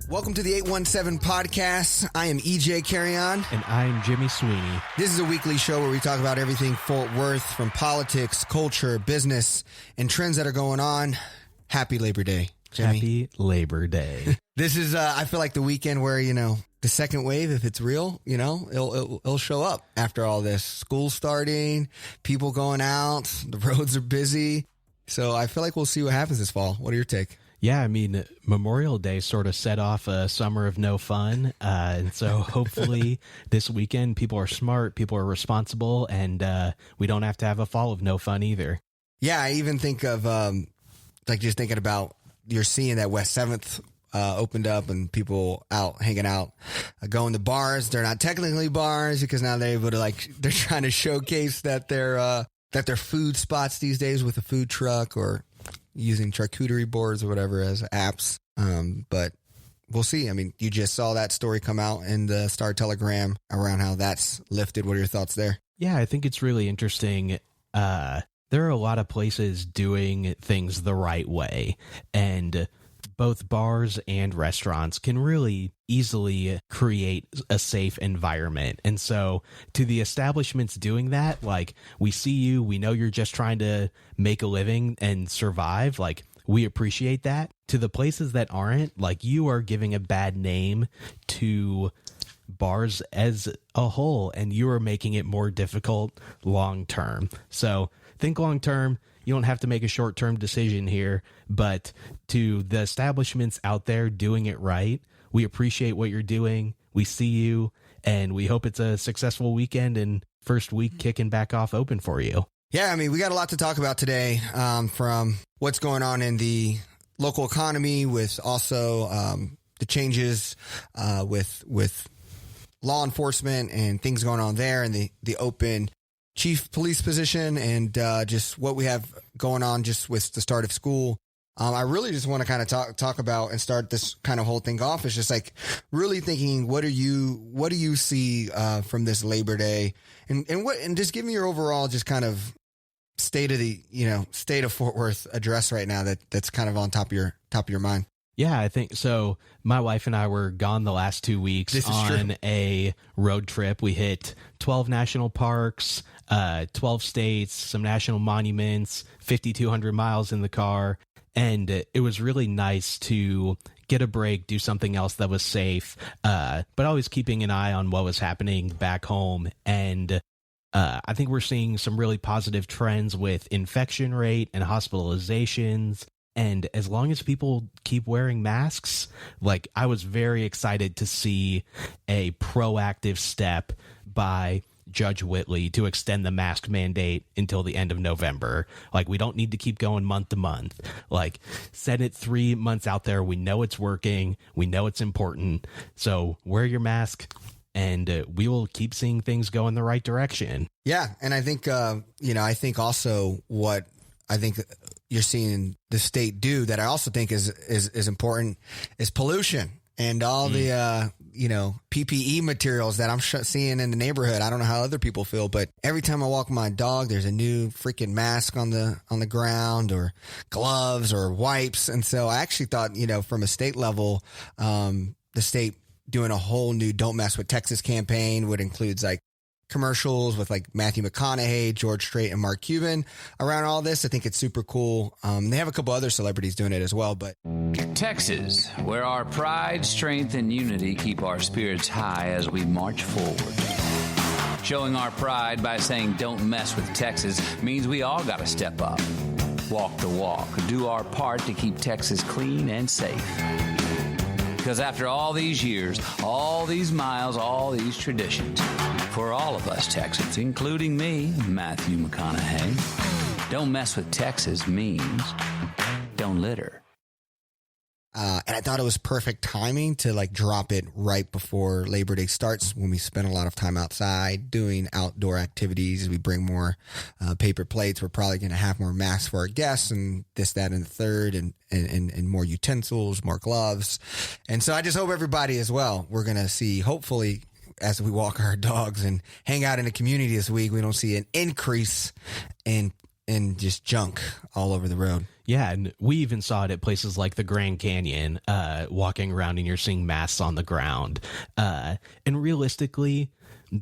Welcome to the 817 podcast. I am EJ Carrion. And I'm Jimmy Sweeney. This is a weekly show where we talk about everything Fort Worth, from politics, culture, business, and trends that are going on. Happy Labor Day, Jimmy. Happy Labor Day. This is, I feel like, the weekend where, the second wave, if it's real, it'll show up after all this. School starting, people going out, the roads are busy. So I feel like we'll see what happens this fall. What are your take? Yeah, I mean, Memorial Day sort of set off a summer of no fun. And so hopefully this weekend, people are smart, people are responsible, and we don't have to have a fall of no fun either. Yeah, I even think of, just thinking about, you're seeing that West 7th opened up and people out hanging out, going to bars. They're not technically bars because now they're able to, they're trying to showcase that they're food spots these days with a food truck or using charcuterie boards or whatever as apps. But we'll see. I mean, you just saw that story come out in the Star Telegram around how that's lifted. What are your thoughts there? Yeah, I think it's really interesting. There are a lot of places doing things the right way, and both bars and restaurants can really easily create a safe environment. And so to the establishments doing that, we see you, we know you're just trying to make a living and survive. We appreciate that. To the places that aren't, you are giving a bad name to bars as a whole, and you are making it more difficult long term. So think long term. You don't have to make a short-term decision here, but to the establishments out there doing it right, we appreciate what you're doing. We see you, and we hope it's a successful weekend and first week kicking back off open for you. Yeah, I mean, we got a lot to talk about today, from what's going on in the local economy with also the changes with law enforcement and things going on there, and the open chief police position, and just what we have going on just with the start of school. I really just want to kind of talk about and start this kind of whole thing off. It's just really thinking, what do you see from this Labor Day, and just give me your overall just kind of state of Fort Worth address right now that's kind of on top of your mind. Yeah, I think so. My wife and I were gone the last 2 weeks on a road trip. We hit 12 national parks, 12 states, some national monuments, 5,200 miles in the car. And it was really nice to get a break, do something else that was safe, but always keeping an eye on what was happening back home. And I think we're seeing some really positive trends with infection rate and hospitalizations. And as long as people keep wearing masks, I was very excited to see a proactive step by Judge Whitley to extend the mask mandate until the end of November. We don't need to keep going month to month. Set it 3 months out there. We know it's working. We know it's important. So wear your mask, and we will keep seeing things go in the right direction. Yeah. And I think, I think also what I think you're seeing the state do that I also think is important is pollution and all the, PPE materials that I'm seeing in the neighborhood. I don't know how other people feel, but every time I walk my dog, there's a new freaking mask on the ground, or gloves or wipes. And so I actually thought, from a state level, the state doing a whole new Don't Mess with Texas campaign would includes commercials with Matthew McConaughey, George Strait, and Mark Cuban around all this. I think it's super cool. They have a couple other celebrities doing it as well, but Texas, where our pride, strength, and unity keep our spirits high as we march forward. Showing our pride by saying don't mess with Texas means we all got to step up, walk the walk, do our part to keep Texas clean and safe. Because after all these years, all these miles, all these traditions, for all of us Texans, including me, Matthew McConaughey, don't mess with Texas means don't litter. And I thought it was perfect timing to drop it right before Labor Day starts, when we spend a lot of time outside doing outdoor activities. We bring more paper plates. We're probably going to have more masks for our guests, and this, that, and the third, and more utensils, more gloves. And so I just hope everybody as well, we're going to see, hopefully, as we walk our dogs and hang out in the community this week, we don't see an increase in and just junk all over the road. Yeah, and we even saw it at places like the Grand Canyon, walking around and you're seeing masks on the ground. And realistically,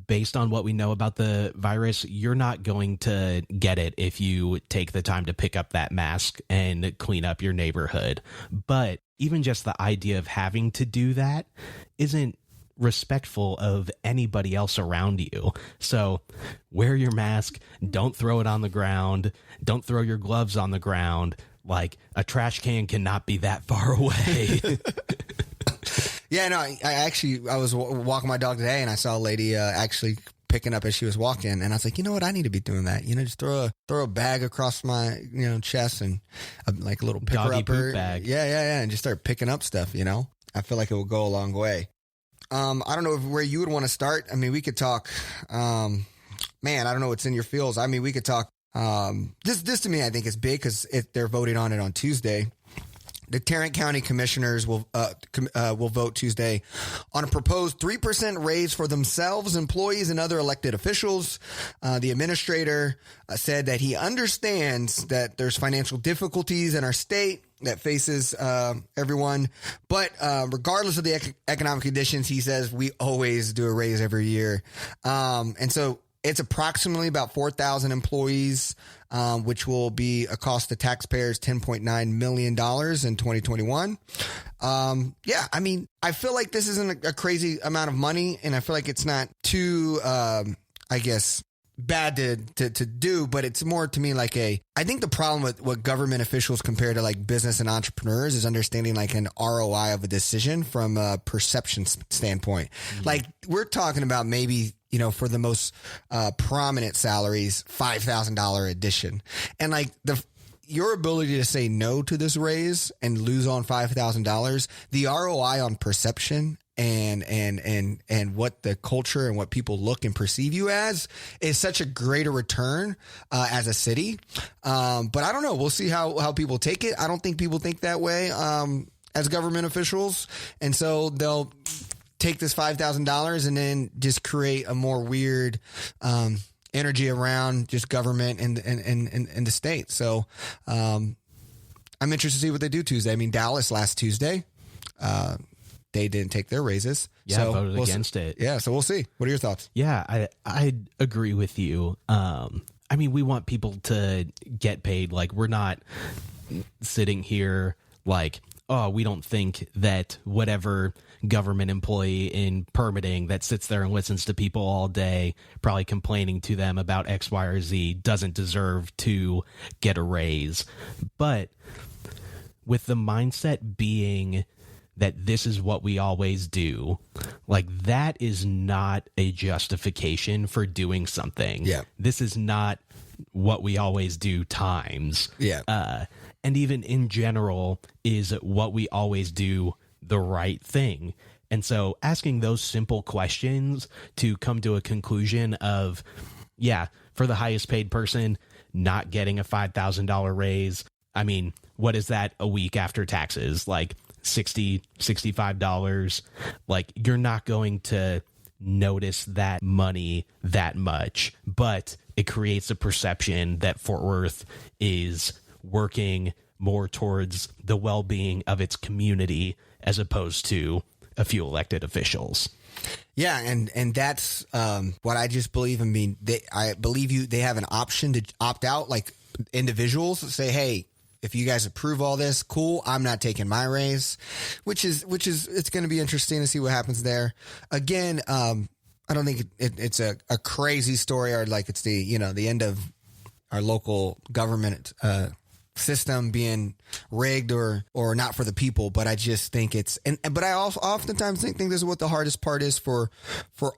based on what we know about the virus, you're not going to get it if you take the time to pick up that mask and clean up your neighborhood. But even just the idea of having to do that isn't respectful of anybody else around you. So wear your mask, don't throw it on the ground, don't throw your gloves on the ground. Like, a trash can cannot be that far away. Yeah, no, I was walking my dog today and I saw a lady actually picking up as she was walking, and I was like, you know what, I need to be doing that. Just throw a bag across my chest and like a little picker upper bag. Yeah, and just start picking up stuff. I feel like it will go a long way. I don't know where you would want to start. I mean, we could talk. Man, I don't know what's in your fields. I mean, we could talk. This to me, I think is big because they're voting on it on Tuesday. The Tarrant County Commissioners will vote Tuesday on a proposed 3% raise for themselves, employees, and other elected officials. The administrator said that he understands that there's financial difficulties in our state that faces everyone, but regardless of the economic conditions, he says we always do a raise every year, and so it's approximately about 4,000 employees, which will be a cost to taxpayers $10.9 million in 2021. Yeah, I mean, I feel like this isn't a crazy amount of money, and I feel like it's not too, I guess, bad to do, but it's more to me like I think the problem with what government officials compared to like business and entrepreneurs is understanding like an ROI of a decision from a perception standpoint. Mm-hmm. Like, we're talking about maybe, for the most prominent salaries, $5,000 addition. And like your ability to say no to this raise and lose on $5,000, the ROI on perception and what the culture and what people look and perceive you as is such a greater return as a city. But I don't know. We'll see how people take it. I don't think people think that way as government officials. And so they'll take this $5,000 and then just create a more weird energy around just government and the state. So I'm interested to see what they do Tuesday. I mean, Dallas last Tuesday, they didn't take their raises. Yeah, so voted against it. Yeah, so we'll see. What are your thoughts? Yeah, I agree with you. I mean, we want people to get paid. Like, we're not sitting here like, oh, we don't think that whatever government employee in permitting that sits there and listens to people all day, probably complaining to them about X, Y, or Z, doesn't deserve to get a raise. But with the mindset being that this is what we always do, like, that is not a justification for doing something. Yeah. This is not what we always do times. Yeah. And even in general, is what we always do the right thing? And so asking those simple questions to come to a conclusion of, yeah, for the highest paid person, not getting a $5,000 raise. I mean, what is that a week after taxes? Like $60, $65. Like, you're not going to notice that money that much, but it creates a perception that Fort Worth is working more towards the well-being of its community as opposed to a few elected officials. Yeah, and that's what I just believe. I mean, I believe they have an option to opt out. Like, individuals say, hey, if you guys approve all this, cool, I'm not taking my raise, which is it's going to be interesting to see what happens there. Again, I don't think it's a crazy story, or like it's the end of our local government system being rigged or not for the people. But I just think but I also oftentimes think this is what the hardest part is for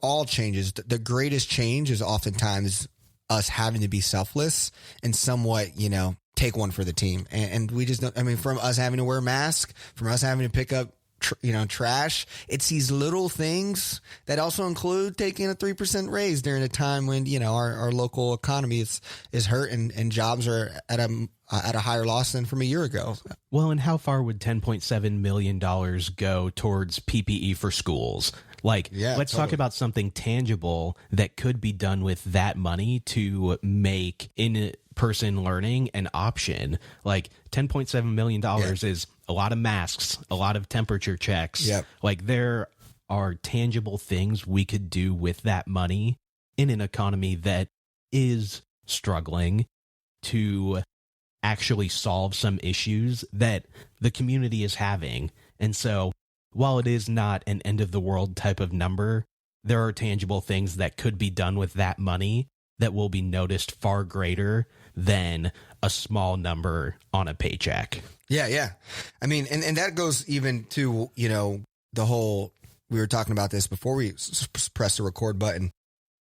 all changes. The greatest change is oftentimes us having to be selfless and somewhat, take one for the team. And we just don't, I mean, from us having to wear a mask, from us having to pick up trash, it's these little things that also include taking a 3% raise during a time when, our local economy is hurt and jobs are at a higher loss than from a year ago. Well, and how far would $10.7 million go towards PPE for schools? Like, let's talk about something tangible that could be done with that money to make person learning an option. Like $10.7 million is a lot of masks, a lot of temperature checks. Yep. Like there are tangible things we could do with that money in an economy that is struggling to actually solve some issues that the community is having. And so while it is not an end of the world type of number, there are tangible things that could be done with that money that will be noticed far greater than a small number on a paycheck. Yeah. I mean, and that goes even to, the whole, we were talking about this before we press the record button,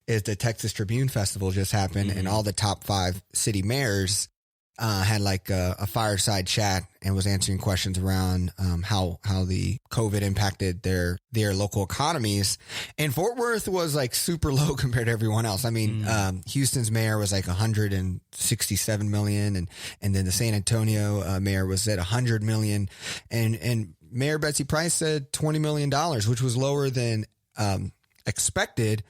is the Texas Tribune Festival just happened, and all the top 5 city mayors had like a fireside chat and was answering questions around how the COVID impacted their local economies. And Fort Worth was like super low compared to everyone else. I mean, Houston's mayor was like 167 million, and then the San Antonio mayor was at 100 million, and Mayor Betsy Price said $20 million, which was lower than expected.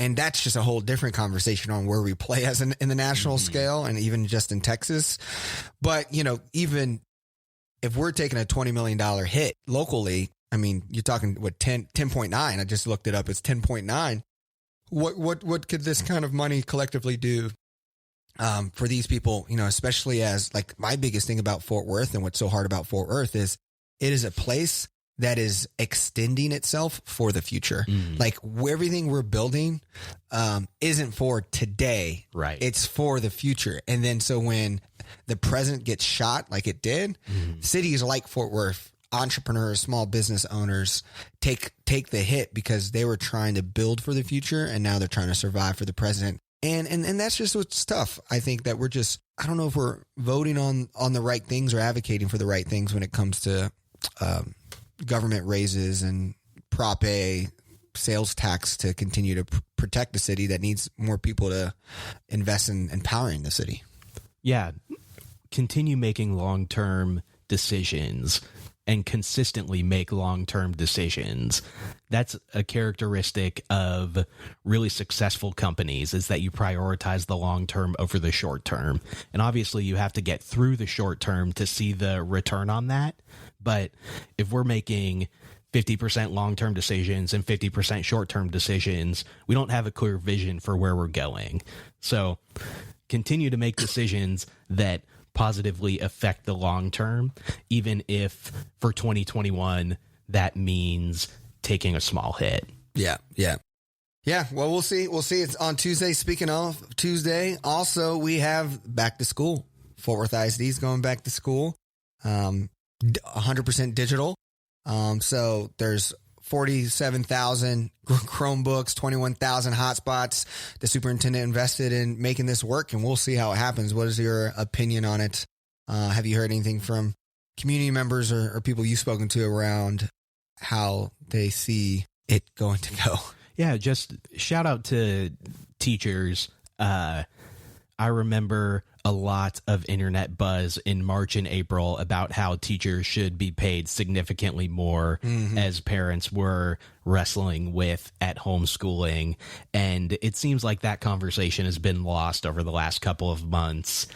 And that's just a whole different conversation on where we play as in the national scale, and even just in Texas. But, even if we're taking a $20 million hit locally, I mean, you're talking 10.9. I just looked it up. It's 10.9. What could this kind of money collectively do for these people, especially as like my biggest thing about Fort Worth and what's so hard about Fort Worth is it is a place that is extending itself for the future. Like everything we're building isn't for today. Right. It's for the future. And then so when the present gets shot like it did, cities like Fort Worth, entrepreneurs, small business owners take the hit because they were trying to build for the future, and now they're trying to survive for the present. And that's just what's tough. I think that I don't know if we're voting on the right things or advocating for the right things when it comes to government raises and Prop A sales tax to continue to protect the city that needs more people to invest in empowering the city. Yeah. Continue making long-term decisions and consistently make long-term decisions. That's a characteristic of really successful companies, is that you prioritize the long term over the short term. And obviously you have to get through the short term to see the return on that. But if we're making 50% long-term decisions and 50% short-term decisions, we don't have a clear vision for where we're going. So continue to make decisions that positively affect the long term, even if for 2021 that means taking a small hit. Yeah. Well, we'll see. It's on Tuesday. Speaking of Tuesday, also we have back to school. Fort Worth ISD is going back to school. 100% digital. So there's 47,000 Chromebooks, 21,000 hotspots. The superintendent invested in making this work, and we'll see how it happens. What is your opinion on it? Have you heard anything from community members or people you've spoken to around how they see it going to go? Yeah, just shout out to teachers. I remember a lot of internet buzz in March and April about how teachers should be paid significantly more as parents were wrestling with at homeschooling. And it seems like that conversation has been lost over the last couple of months.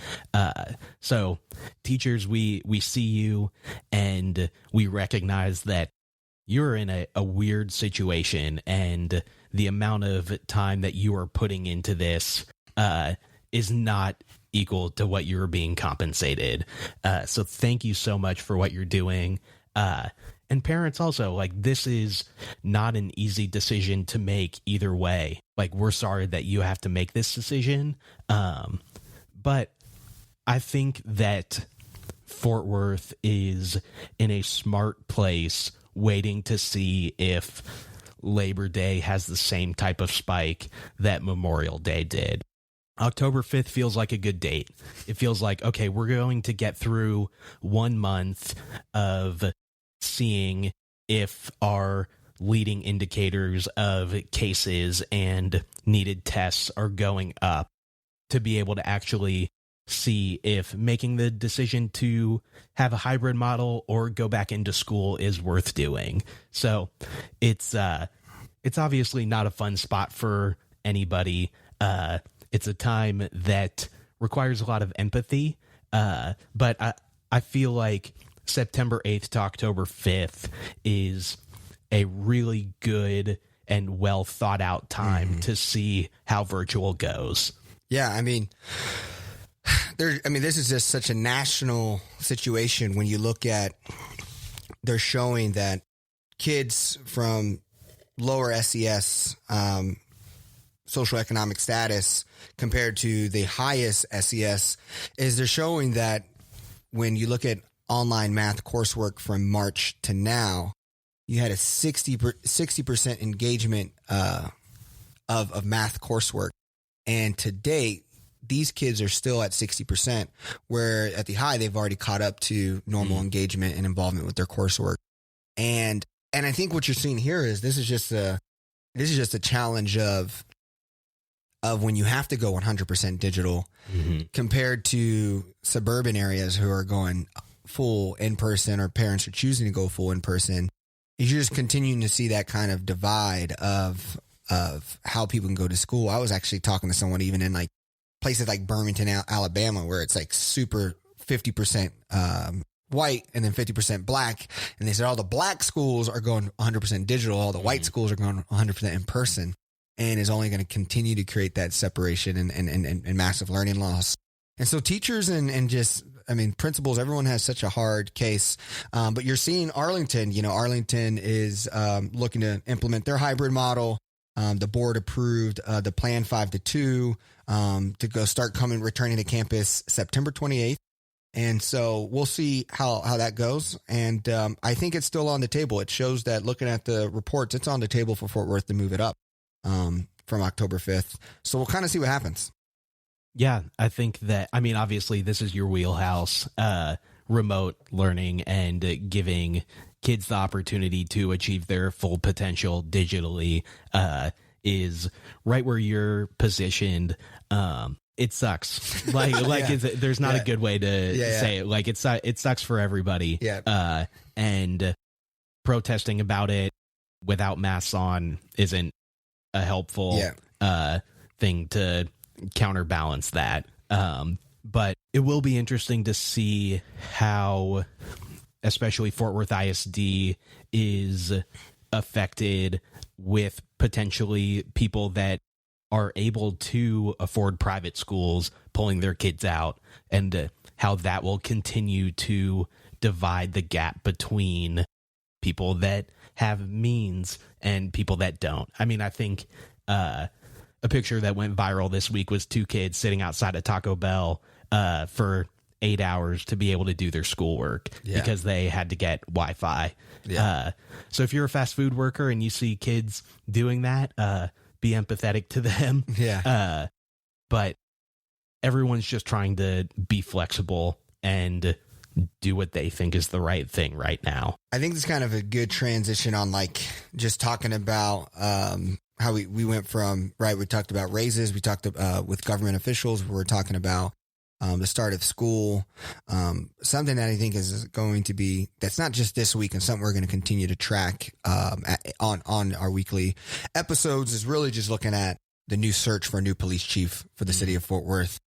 So teachers, we see you, and we recognize that you're in a weird situation, and the amount of time that you are putting into this is not equal to what you're being compensated. So thank you so much for what you're doing. And parents also, like, this is not an easy decision to make either way. Like, we're sorry that you have to make this decision. But I think that Fort Worth is in a smart place waiting to see if Labor Day has the same type of spike that Memorial Day did. October 5th feels like a good date. It feels like, okay, we're going to get through 1 month of seeing if our leading indicators of cases and needed tests are going up, to be able to actually see if making the decision to have a hybrid model or go back into school is worth doing. So it's obviously not a fun spot for anybody. It's a time that requires a lot of empathy. But I feel like September 8th to October 5th is a really good and well thought out time to see how virtual goes. Yeah, I mean, this is just such a national situation when you look at, they're showing that kids from lower SES social economic status compared to the highest SES, is they're showing that when you look at online math coursework from March to now, you had a 60% engagement of math coursework. And to date, these kids are still at 60%, where at the high, they've already caught up to normal engagement and involvement with their coursework. And I think what you're seeing here is this is just a challenge of when you have to go 100% digital compared to suburban areas who are going full in person, or parents are choosing to go full in person. You're just continuing to see that kind of divide of how people can go to school. I was actually talking to someone even in like places like Birmingham, Alabama, where it's like super 50% white and then 50% black. And they said all the black schools are going 100% digital. All the white schools are going 100% in person, and is only going to continue to create that separation and massive learning loss. And so teachers and just, I mean, principals, everyone has such a hard case. But you're seeing Arlington, Arlington is looking to implement their hybrid model. The board approved the plan 5-2 to go start returning to campus September 28th. And so we'll see how that goes. And I think it's still on the table. It shows that looking at the reports, it's on the table for Fort Worth to move it up from October 5th. So we'll kind of see what happens. Yeah, I think that, I mean, obviously this is your wheelhouse, remote learning and giving kids the opportunity to achieve their full potential digitally is right where you're positioned. It sucks. There's not a good way to say it. Like it sucks for everybody. Yeah. And protesting about it without masks on isn't a helpful thing to counterbalance that. But it will be interesting to see how, especially Fort Worth ISD, is affected with potentially people that are able to afford private schools pulling their kids out, and how that will continue to divide the gap between people that have means and people that don't. I mean, I think a picture that went viral this week was two kids sitting outside of Taco Bell for 8 hours to be able to do their schoolwork because they had to get Wi-Fi. So if you're a fast food worker and you see kids doing that, be empathetic to them. But everyone's just trying to be flexible and do what they think is the right thing right now. I think it's kind of a good transition on like just talking about how we went from, we talked about raises, we talked with government officials, we were talking about the start of school, something that I think is going to be, that's not just this week and something we're going to continue to track on our weekly episodes, is really just looking at the new search for a new police chief for the city of Fort Worth.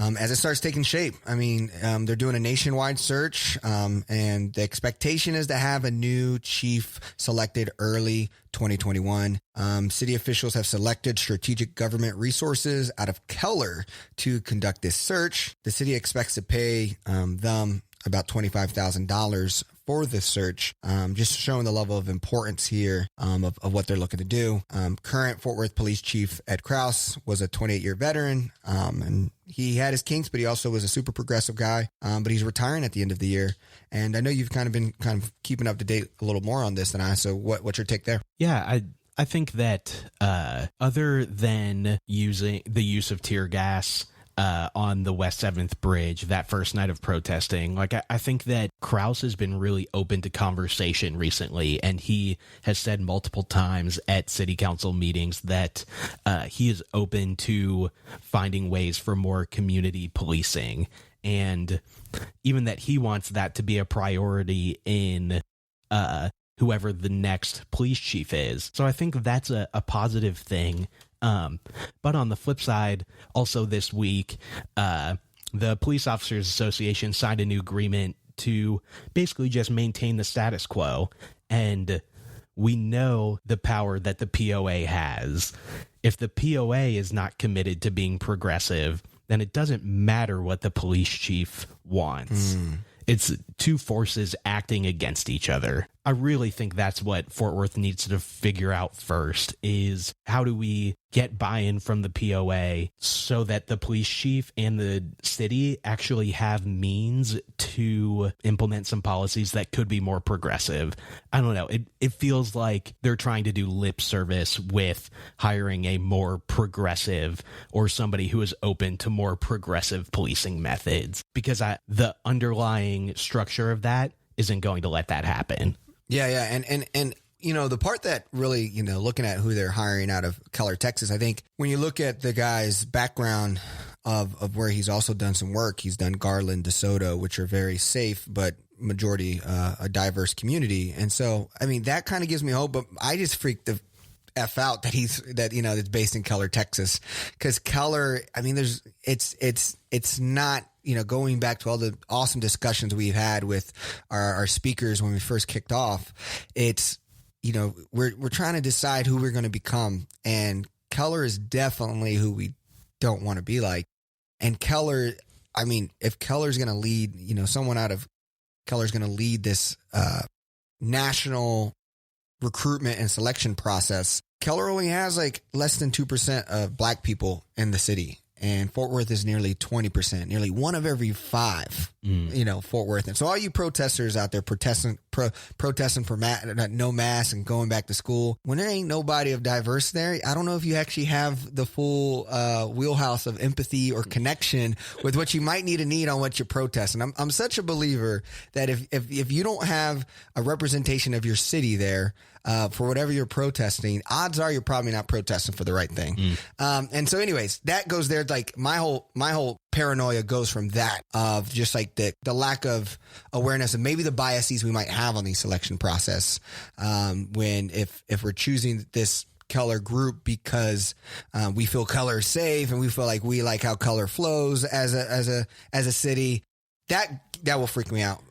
As it starts taking shape, I mean, they're doing a nationwide search, and the expectation is to have a new chief selected early 2021. City officials have selected strategic government resources out of Keller to conduct this search. The city expects to pay them about $25,000 for this search, just showing the level of importance here of what they're looking to do. Current Fort Worth Police Chief Ed Krause was a 28-year veteran, and he had his kinks, but he also was a super progressive guy. But he's retiring at the end of the year, and I know you've kind of keeping up to date a little more on this than I. So what's your take there? Yeah, I think that other than using the use of tear gas on the West 7th Bridge that first night of protesting, like I think that Krause has been really open to conversation recently, and he has said multiple times at city council meetings that he is open to finding ways for more community policing, and even that he wants that to be a priority in whoever the next police chief is. So I think that's a positive thing. But on the flip side, also this week, the Police Officers Association signed a new agreement to basically just maintain the status quo. And we know the power that the POA has. If the POA is not committed to being progressive, then it doesn't matter what the police chief wants. It's two forces acting against each other. I really think that's what Fort Worth needs to figure out first, is how do we get buy-in from the POA so that the police chief and the city actually have means to implement some policies that could be more progressive. I don't know. It feels like they're trying to do lip service with hiring a more progressive or somebody who is open to more progressive policing methods, because the underlying structure of that isn't going to let that happen. Yeah. And the part that really, looking at who they're hiring out of Keller, Texas, I think when you look at the guy's background of where he's also done some work, he's done Garland, DeSoto, which are very safe, but majority a diverse community. And so, I mean, that kind of gives me hope, but I just freaked the F out that it's based in Keller, Texas, because Keller, I mean, it's not, going back to all the awesome discussions we've had with our speakers when we first kicked off, it's, we're trying to decide who we're going to become. And Keller is definitely who we don't want to be like. And Keller, I mean, if Keller's going to lead, someone out of Keller's going to lead this national recruitment and selection process, Keller only has like less than 2% of black people in the city. And Fort Worth is nearly 20%, nearly one of every five, Fort Worth. And so all you protesters out there protesting for no mask and going back to school, when there ain't nobody of diverse there, I don't know if you actually have the full wheelhouse of empathy or connection with what you might need on what you're protesting. I'm such a believer that if you don't have a representation of your city there, for whatever you're protesting, odds are you're probably not protesting for the right thing. And so anyways, that goes there. Like my whole paranoia goes from that of just like the lack of awareness and maybe the biases we might have on the selection process. When if we're choosing this Keller group because we feel Keller is safe and we feel like we like how Keller flows as a city, that will freak me out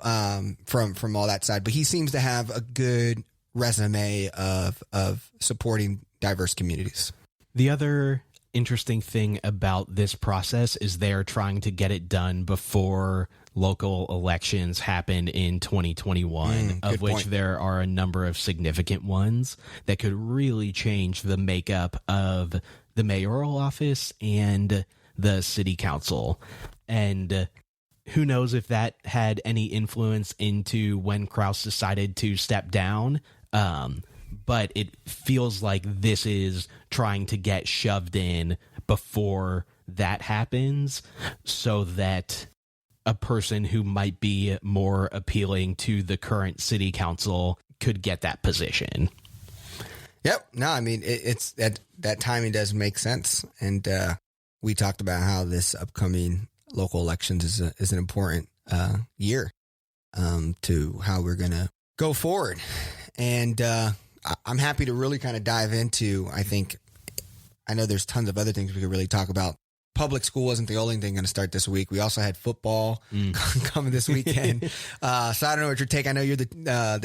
from all that side. But he seems to have a good resume of supporting diverse communities. The other interesting thing about this process is they are trying to get it done before local elections happen in 2021, of which point. There are a number of significant ones that could really change the makeup of the mayoral office and the city council. And who knows if that had any influence into when Krause decided to step down. But it feels like this is trying to get shoved in before that happens so that a person who might be more appealing to the current city council could get that position. Yep. No, I mean, it's that timing does make sense. And we talked about how this upcoming local elections is an important year to how we're going to go forward. And I'm happy to really kind of dive into, I know there's tons of other things we could really talk about. Public school wasn't the only thing going to start this week. We also had football coming this weekend. So I don't know what your take. I know you're the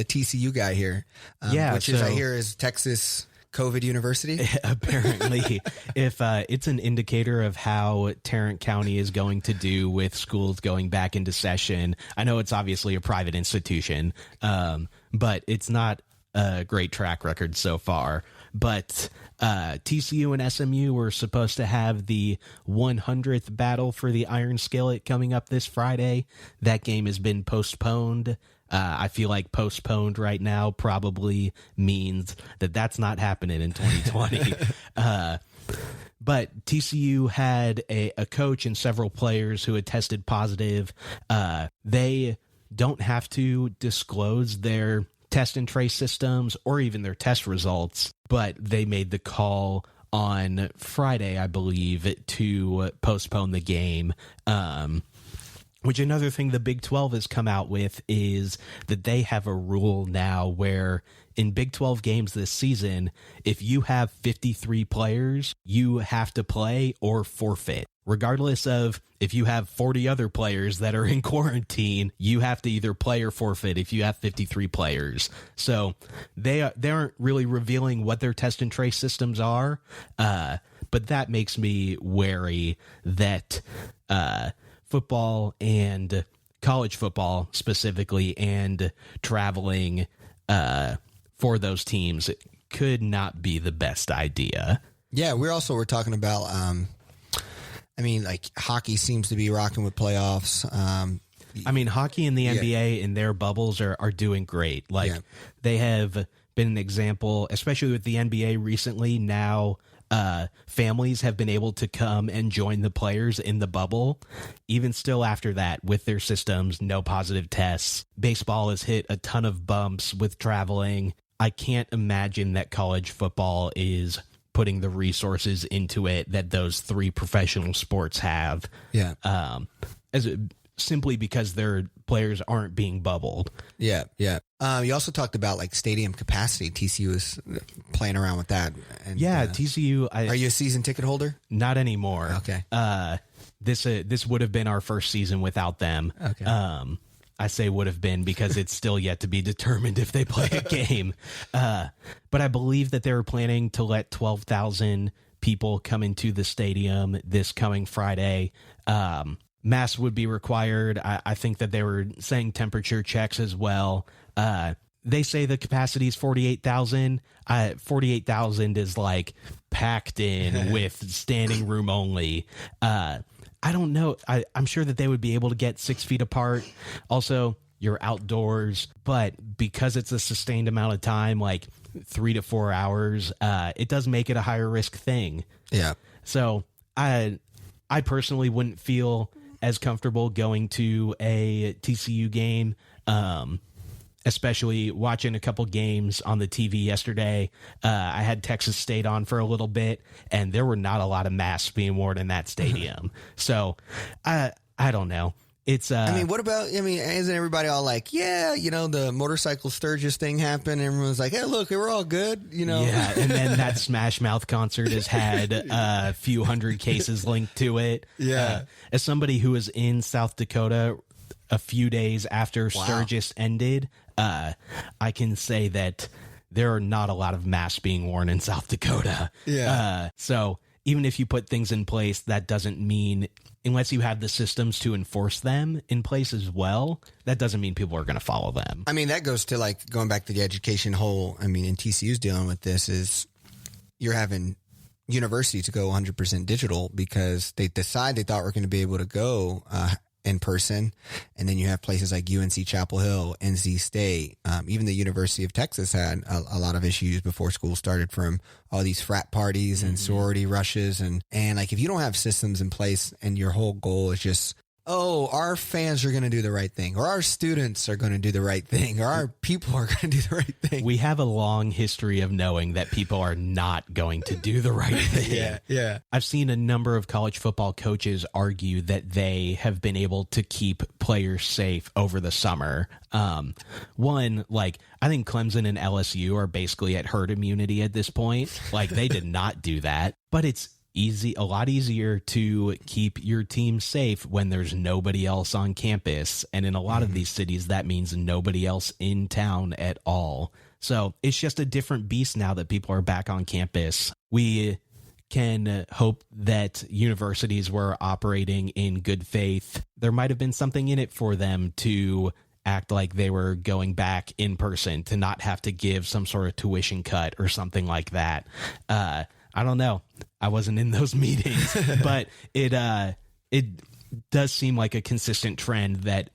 TCU guy here, which is I hear is Texas COVID University. Apparently, if it's an indicator of how Tarrant County is going to do with schools going back into session. I know it's obviously a private institution, but it's not a great track record so far. But TCU and SMU were supposed to have the 100th battle for the Iron Skillet coming up this Friday. That game has been postponed. I feel like postponed right now probably means that that's not happening in 2020. But TCU had a coach and several players who had tested positive. They don't have to disclose their test and trace systems or even their test results, but they made the call on Friday, I believe, to postpone the game. Which another thing the Big 12 has come out with is that they have a rule now where in Big 12 games this season, if you have 53 players, you have to play or forfeit. Regardless of if you have 40 other players that are in quarantine, you have to either play or forfeit if you have 53 players. So they aren't really revealing what their test and trace systems are, but that makes me wary that football and college football specifically and traveling for those teams could not be the best idea. Yeah, we're talking about like hockey seems to be rocking with playoffs. Hockey and the NBA in their bubbles are doing great. They have been an example, especially with the NBA recently. Now families have been able to come and join the players in the bubble. Even still after that, with their systems, no positive tests. Baseball has hit a ton of bumps with traveling. I can't imagine that college football is putting the resources into it that those three professional sports have. Yeah. Simply because their players aren't being bubbled. Yeah, yeah. You also talked about like stadium capacity. TCU is playing around with that. And, TCU. Are you a season ticket holder? Not anymore. Okay. This would have been our first season without them. Okay. I say would have been because it's still yet to be determined if they play a game. But I believe that they were planning to let 12,000 people come into the stadium this coming Friday. Masks would be required. I think that they were saying temperature checks as well. They say the capacity is 48,000. 48,000 is like packed in with standing room only. I don't know. I'm sure that they would be able to get 6 feet apart. Also, you're outdoors, but because it's a sustained amount of time, like 3 to 4 hours, it does make it a higher risk thing. Yeah. So I personally wouldn't feel as comfortable going to a TCU game, especially watching a couple games on the TV yesterday. I had Texas State on for a little bit, and there were not a lot of masks being worn in that stadium. So I don't know. It's what about, isn't everybody all like, the motorcycle Sturgis thing happened. Everyone's like, hey, look, we're all good, Yeah, and then that Smash Mouth concert has had a few hundred cases linked to it. Yeah. As somebody who was in South Dakota a few days after Sturgis ended, I can say that there are not a lot of masks being worn in South Dakota. Yeah. So even if you put things in place, that doesn't mean, unless you have the systems to enforce them in place as well, that doesn't mean people are going to follow them. That goes to like going back to the education whole. And TCU's dealing with this is you're having universities to go 100% digital because they thought we're going to be able to go in person. And then you have places like UNC Chapel Hill, NC State, even the University of Texas had a lot of issues before school started from all these frat parties and sorority rushes. And like, if you don't have systems in place and your whole goal is just, our fans are going to do the right thing, or our students are going to do the right thing, or our people are going to do the right thing. We have a long history of knowing that people are not going to do the right thing. Yeah. I've seen a number of college football coaches argue that they have been able to keep players safe over the summer. I think Clemson and LSU are basically at herd immunity at this point. Like, they did not do that, but it's a lot easier to keep your team safe when there's nobody else on campus. And in a lot of these cities, that means nobody else in town at all. So it's just a different beast now that people are back on campus. We can hope that universities were operating in good faith. There might have been something in it for them to act like they were going back in person, to not have to give some sort of tuition cut or something like that. I don't know. I wasn't in those meetings, but it does seem like a consistent trend that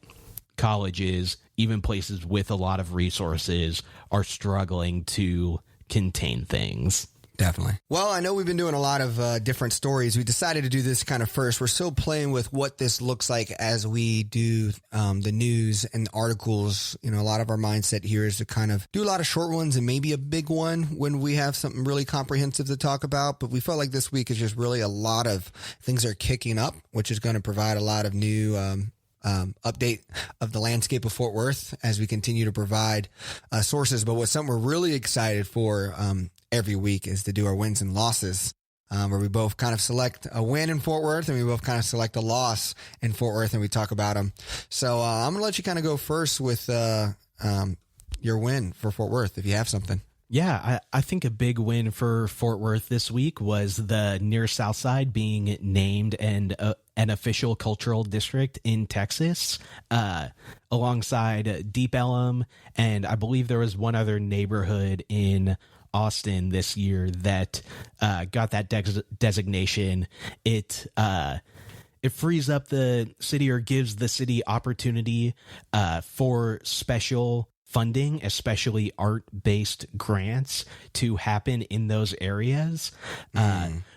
colleges, even places with a lot of resources, are struggling to contain things. Definitely. Well, I know we've been doing a lot of different stories. We decided to do this kind of first. We're still playing with what this looks like as we do the news and articles. A lot of our mindset here is to kind of do a lot of short ones and maybe a big one when we have something really comprehensive to talk about. But we felt like this week is just really a lot of things are kicking up, which is going to provide a lot of new update of the landscape of Fort Worth as we continue to provide sources. But what's something we're really excited for every week is to do our wins and losses, where we both kind of select a win in Fort Worth and we both kind of select a loss in Fort Worth and we talk about them. So I'm going to let you kind of go first with your win for Fort Worth, if you have something. Yeah, I think a big win for Fort Worth this week was the near South Side being named an official cultural district in Texas, alongside Deep Ellum, and I believe there was one other neighborhood in Austin this year that got that designation. It frees up the city, or gives the city opportunity for special funding, especially art-based grants, to happen in those areas,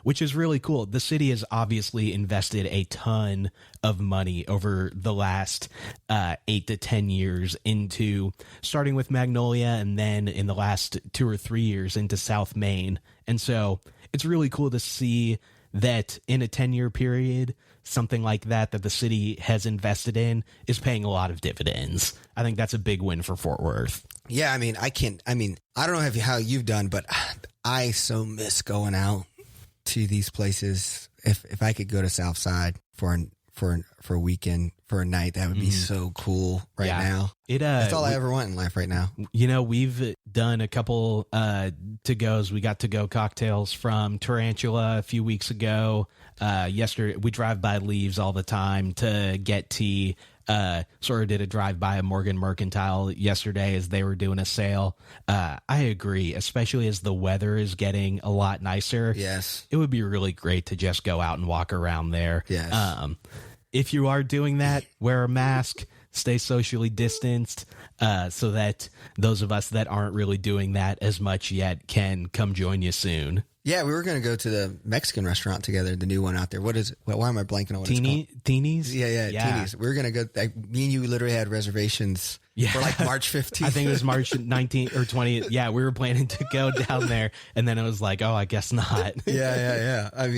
which is really cool. The city has obviously invested a ton of money over the last 8 to 10 years into, starting with Magnolia, and then in the last 2 or 3 years into South Main. And so it's really cool to see that in a 10-year period, something like that the city has invested in is paying a lot of dividends. I think that's a big win for Fort Worth. Yeah, I mean, I don't know how you've done, but I so miss going out to these places. If I could go to South Side for a weekend, for a night, that would be so cool now. That's all I ever want in life right now. You know, we've done a couple to-goes. We got to-go cocktails from Tarantula a few weeks ago. Yesterday, we drive by Leaves all the time to get tea. Sort of did a drive-by of Morgan Mercantile yesterday as they were doing a sale. I agree, especially as the weather is getting a lot nicer. Yes. It would be really great to just go out and walk around there. Yes. If you are doing that, wear a mask, stay socially distanced, so that those of us that aren't really doing that as much yet can come join you soon. Yeah, we were going to go to the Mexican restaurant together, the new one out there. What is it? Why am I blanking on what it's called? Teenies? Yeah, Teenies. We were going to go. Me and you literally had reservations for like March 15th. I think it was March 19th or 20th. Yeah, we were planning to go down there, and then it was like, oh, I guess not. Yeah. I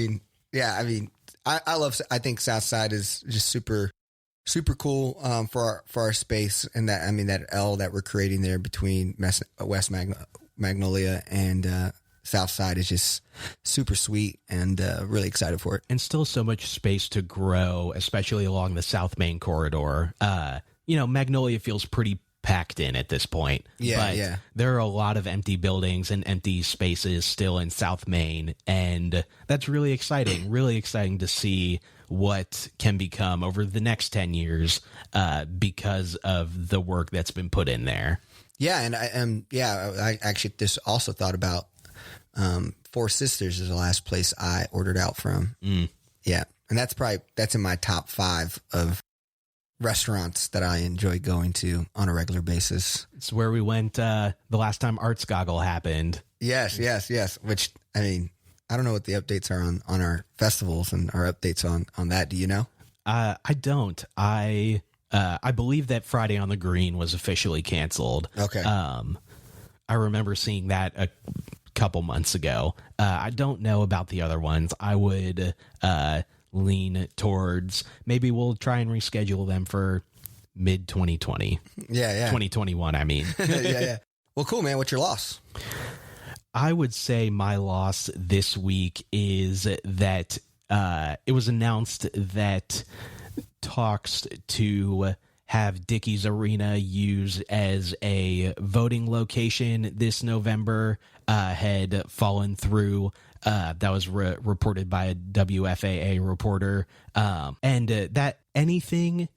think South Side is just super cool for our space, and that L that we're creating there between West Magnolia and South Side is just super sweet, and really excited for it. And still so much space to grow, especially along the South Main corridor. Magnolia feels pretty packed in at this point. Yeah. There are a lot of empty buildings and empty spaces still in South Main, and that's really exciting. Really exciting to see what can become over the next 10 years because of the work that's been put in there. Yeah, and I actually just also thought about Four Sisters is the last place I ordered out from. Yeah, and that's in my top 5 of restaurants that I enjoy going to on a regular basis. It's where we went the last time Arts Goggle happened. Yes. Which, I mean, I don't know what the updates are on our festivals and our updates on that. Do you know? I don't. I believe that Friday on the Green was officially canceled. Okay. I remember seeing that a couple months ago. I don't know about the other ones. I would lean towards maybe we'll try and reschedule them for mid 2020. Yeah. 2021, I mean. Yeah. Well, cool, man. What's your loss? I would say my loss this week is that it was announced that talks to have Dickies Arena used as a voting location this November had fallen through. That was reported by a WFAA reporter. And that anything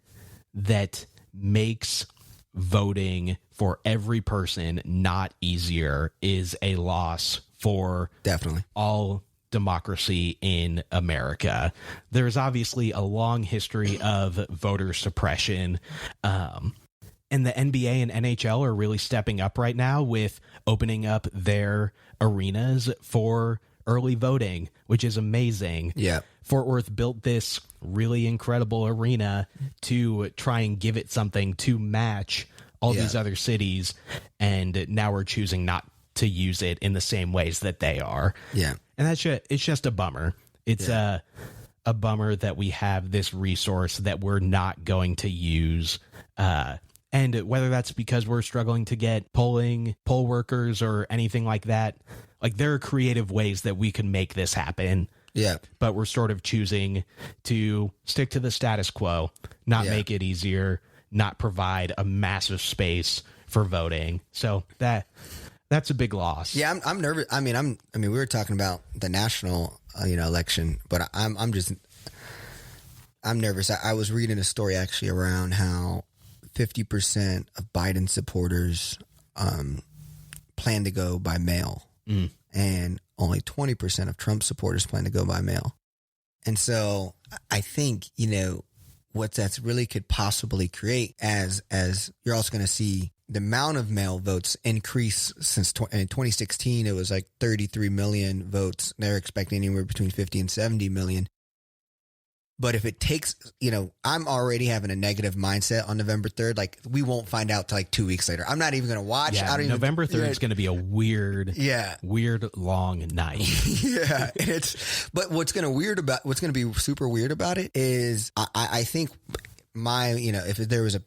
that makes voting for every person not easier is a loss for definitely all democracy in America. There's obviously a long history of voter suppression. And the NBA and NHL are really stepping up right now with opening up their arenas for early voting, which is amazing. Yeah. Fort Worth built this really incredible arena to try and give it something to match all these other cities, and now we're choosing not to use it in the same ways that they are. Yeah. And it's just a bummer. It's a bummer that we have this resource that we're not going to use. And whether that's because we're struggling to get poll workers or anything like that, like there are creative ways that we can make this happen. Yeah. But we're sort of choosing to stick to the status quo, not make it easier, not provide a massive space for voting. So that's a big loss. Yeah, I'm nervous. I mean, we were talking about the national, election, but I'm nervous. I was reading a story actually around how 50% of Biden supporters plan to go by mail, and only 20% of Trump supporters plan to go by mail. And so I think, what that's really could possibly create as you're also going to see the amount of mail votes increase since in 2016, it was like 33 million votes. They're expecting anywhere between 50 and 70 million. But if it takes, I'm already having a negative mindset on November 3rd. Like, we won't find out till like 2 weeks later. I'm not even going to watch. Yeah, November 3rd is going to be a weird long night. Yeah. But what's going to be super weird about it is I think if there was a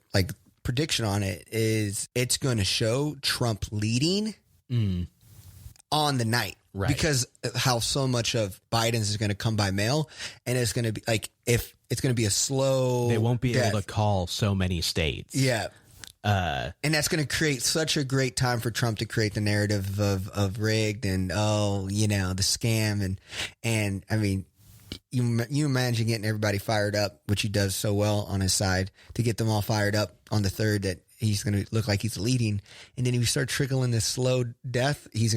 prediction on it, is it's going to show Trump leading on the night. Right. Because how so much of Biden's is going to come by mail, and it's going to be if it's going to be a slow, they won't be death. able to call so many states. Yeah. And that's going to create such a great time for Trump to create the narrative of rigged and, the scam. And I mean, you imagine getting everybody fired up, which he does so well on his side, to get them all fired up on the 3rd that he's going to look like he's leading. And then if you start trickling this slow death, who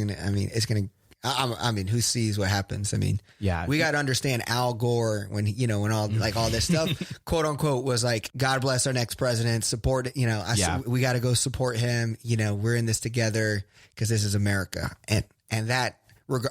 sees what happens? I mean, we got to understand Al Gore when all this stuff, quote unquote, was like, God bless our next president, support, we got to go support him. We're in this together because this is America. And that,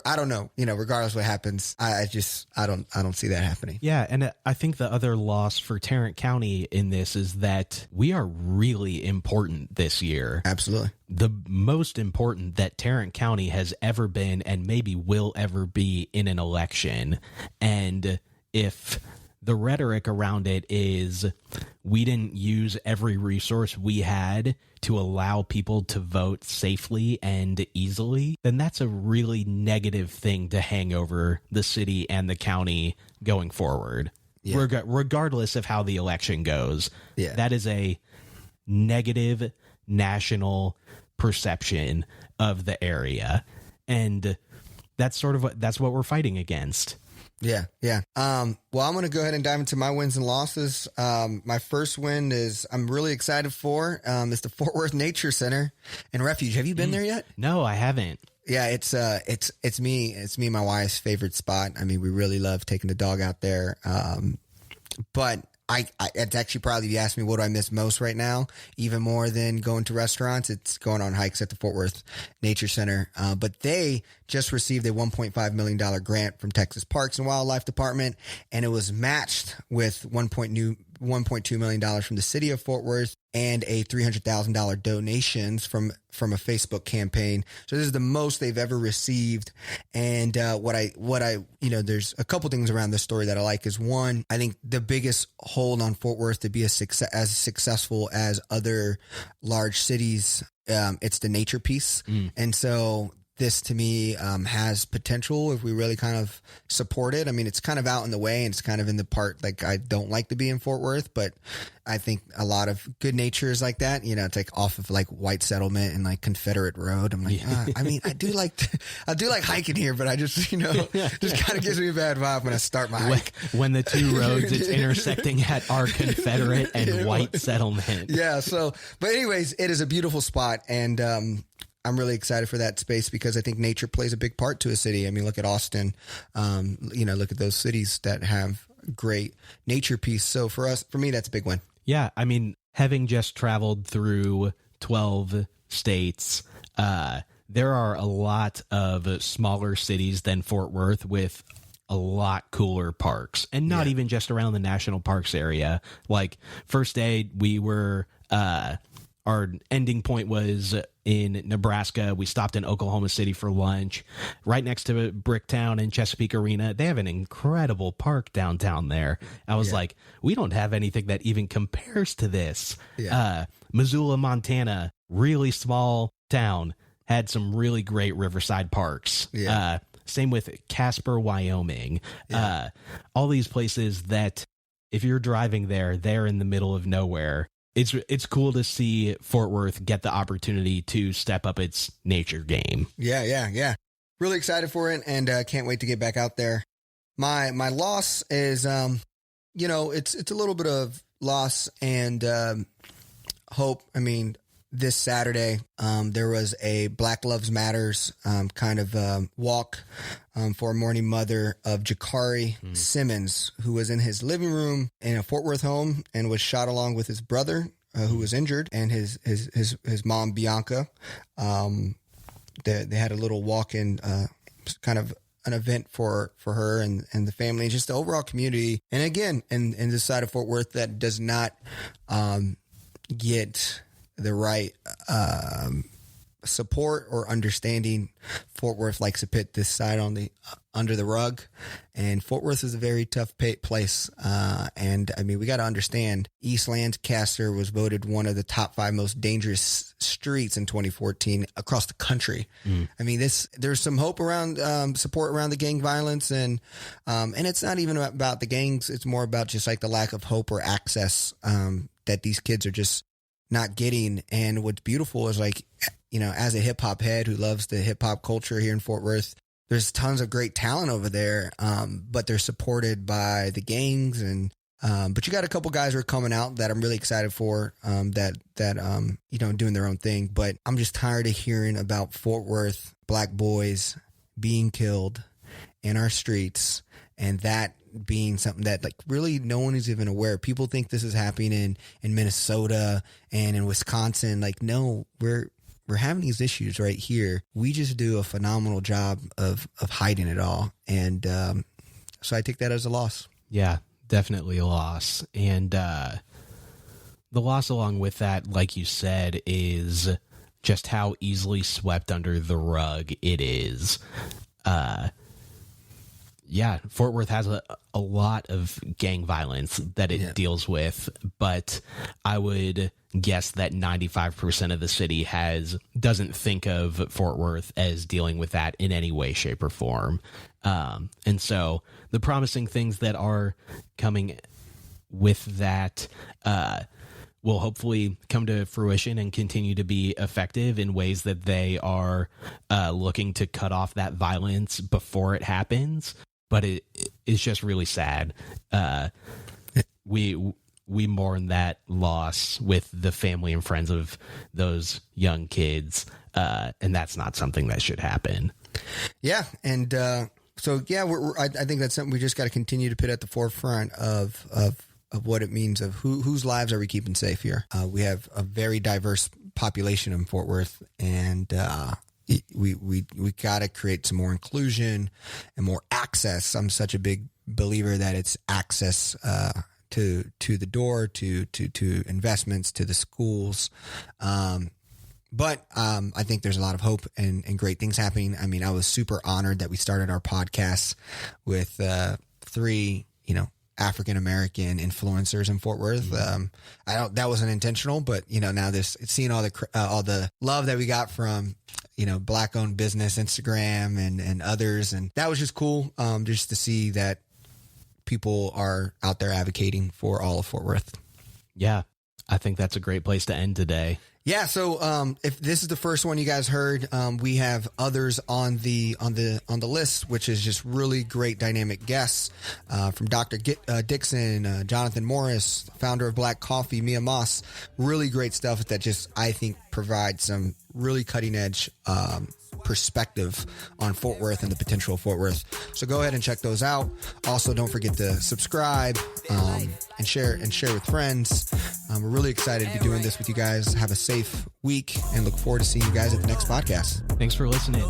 I don't know, regardless what happens, I don't see that happening. Yeah. And I think the other loss for Tarrant County in this is that we are really important this year. Absolutely. The most important that Tarrant County has ever been and maybe will ever be in an election. And if the rhetoric around it is we didn't use every resource we had to allow people to vote safely and easily, then that's a really negative thing to hang over the city and the county going forward. Yeah. Regardless of how the election goes, that is a negative national perception of the area. And that's what we're fighting against. Yeah. Well, I'm going to go ahead and dive into my wins and losses. My first win is I'm really excited for is the Fort Worth Nature Center and Refuge. Have you been there yet? No, I haven't. Yeah, it's me and my wife's favorite spot. I mean, we really love taking the dog out there. But it's actually probably, if you ask me what do I miss most right now, even more than going to restaurants, it's going on hikes at the Fort Worth Nature Center. But they just received a $1.5 million grant from Texas Parks and Wildlife Department, and it was matched with $1.2 million from the city of Fort Worth and a $300,000 donations from a Facebook campaign. So this is the most they've ever received. And there's a couple things around this story that I like is, one, I think the biggest hold on Fort Worth to be as successful as other large cities, it's the nature piece. And so this to me has potential if we really kind of support it. I mean, it's kind of out in the way and it's kind of in the part I don't like to be in Fort Worth, but I think a lot of good nature is like that. It's like off of White Settlement and Confederate Road. I'm like, I mean, I do like hiking here, but I just just kind of gives me a bad vibe when I start my hike. When the two roads it's intersecting at are Confederate and White Settlement. Yeah. So, but anyways, it is a beautiful spot, and I'm really excited for that space because I think nature plays a big part to a city. I mean, look at Austin, look at those cities that have great nature piece. So for me, that's a big one. Yeah. I mean, having just traveled through 12 states, there are a lot of smaller cities than Fort Worth with a lot cooler parks, and not even just around the national parks area. Like first day we were, our ending point was in Nebraska. We stopped in Oklahoma City for lunch, right next to Bricktown and Chesapeake Arena. They have an incredible park downtown there. I was like, we don't have anything that even compares to this. Missoula, Montana, really small town, had some really great riverside parks. Same with Casper, Wyoming. All these places that if you're driving there, they're in the middle of nowhere. It's cool to see Fort Worth get the opportunity to step up its nature game. Yeah. Really excited for it, and can't wait to get back out there. My loss is, it's a little bit of loss and hope. I mean, this Saturday, there was a Black Lives Matters walk for a mourning mother of Jakari Simmons, who was in his living room in a Fort Worth home and was shot along with his brother, who was injured, and his mom, Bianca. They had a little walk-in, kind of an event for her and the family, and just the overall community. And again, in this side of Fort Worth that does not get the right support or understanding, Fort Worth likes to put this side on the under the rug, and Fort Worth is a very tough place. And I mean, we got to understand, East Lancaster was voted one of the top 5 most dangerous streets in 2014 across the country. I mean, there's some hope around support around the gang violence, and it's not even about the gangs. It's more about just like the lack of hope or access that these kids are just not getting. And what's beautiful is, like, as a hip hop head who loves the hip hop culture here in Fort Worth, there's tons of great talent over there. But they're supported by the gangs, and but you got a couple guys who are coming out that I'm really excited for, that doing their own thing. But I'm just tired of hearing about Fort Worth Black boys being killed in our streets, and that being something that, like, really no one is even aware. People think this is happening in Minnesota and in Wisconsin. Like, no, we're having these issues right here. We just do a phenomenal job of hiding it all. And so I take that as a loss. Yeah, definitely a loss. And the loss along with that, like you said, is just how easily swept under the rug it is. Fort Worth has a lot of gang violence that it deals with, but I would guess that 95% of the city doesn't think of Fort Worth as dealing with that in any way, shape, or form. And so the promising things that are coming with that will hopefully come to fruition and continue to be effective in ways that they are looking to cut off that violence before it happens. But it's just really sad. We mourn that loss with the family and friends of those young kids, and that's not something that should happen. Yeah, and I think that's something we just got to continue to put at the forefront of what it means, of whose lives are we keeping safe here. We have a very diverse population in Fort Worth, and we got to create some more inclusion and more access. I'm such a big believer that it's access to the door, to investments, to the schools. But I think there's a lot of hope and great things happening. I mean, I was super honored that we started our podcast with 3, African-American influencers in Fort Worth. That wasn't intentional, but now seeing all the love that we got from, Black owned business, Instagram and others. And that was just cool. Just to see that people are out there advocating for all of Fort Worth. Yeah. I think that's a great place to end today. Yeah. So, if this is the first one you guys heard, we have others on the list, which is just really great dynamic guests, from Dr. Dixon, Jonathan Morris, founder of Black Coffee, Mia Moss, really great stuff that just, I think, provides some really cutting edge, perspective on Fort Worth and the potential of Fort Worth. So go ahead and check those out. Also, don't forget to subscribe, and share with friends. We're really excited to be doing this with you guys. Have a safe week and look forward to seeing you guys at the next podcast. Thanks for listening.